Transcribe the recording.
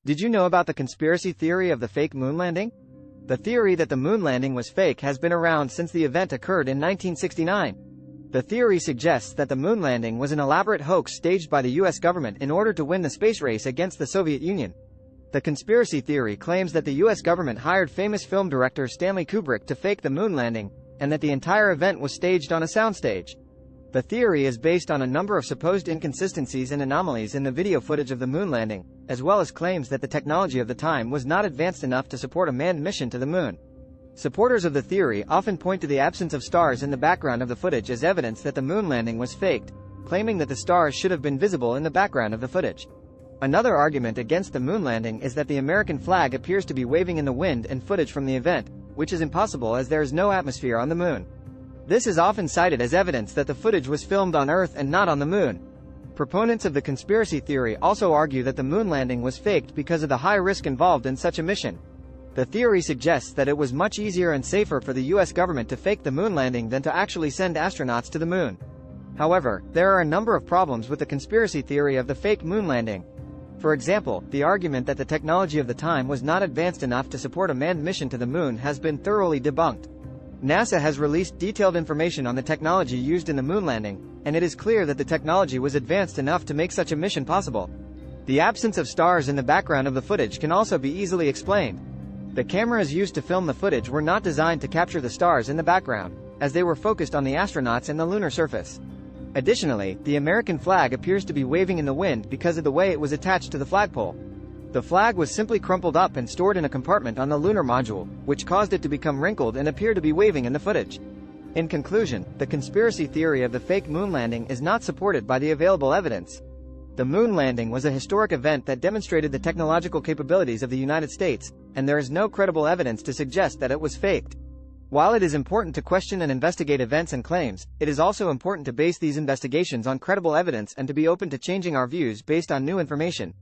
Did you know about the conspiracy theory of the fake moon landing? The theory that the moon landing was fake has been around since the event occurred in 1969. The theory suggests that the moon landing was an elaborate hoax staged by the US government in order to win the space race against the Soviet Union. The conspiracy theory claims that the US government hired famous film director Stanley Kubrick to fake the moon landing, and that the entire event was staged on a soundstage. The theory is based on a number of supposed inconsistencies and anomalies in the video footage of the moon landing, as well as claims that the technology of the time was not advanced enough to support a manned mission to the moon. Supporters of the theory often point to the absence of stars in the background of the footage as evidence that the moon landing was faked, claiming that the stars should have been visible in the background of the footage. Another argument against the moon landing is that the American flag appears to be waving in the wind in footage from the event, which is impossible as there is no atmosphere on the moon. This is often cited as evidence that the footage was filmed on Earth and not on the moon. Proponents of the conspiracy theory also argue that the moon landing was faked because of the high risk involved in such a mission. The theory suggests that it was much easier and safer for the US government to fake the moon landing than to actually send astronauts to the moon. However, there are a number of problems with the conspiracy theory of the fake moon landing. For example, the argument that the technology of the time was not advanced enough to support a manned mission to the moon has been thoroughly debunked. NASA has released detailed information on the technology used in the moon landing, and it is clear that the technology was advanced enough to make such a mission possible. The absence of stars in the background of the footage can also be easily explained. The cameras used to film the footage were not designed to capture the stars in the background, as they were focused on the astronauts and the lunar surface. Additionally, the American flag appears to be waving in the wind because of the way it was attached to the flagpole. The flag was simply crumpled up and stored in a compartment on the lunar module, which caused it to become wrinkled and appear to be waving in the footage. In conclusion, the conspiracy theory of the fake moon landing is not supported by the available evidence. The moon landing was a historic event that demonstrated the technological capabilities of the United States, and there is no credible evidence to suggest that it was faked. While it is important to question and investigate events and claims, it is also important to base these investigations on credible evidence and to be open to changing our views based on new information.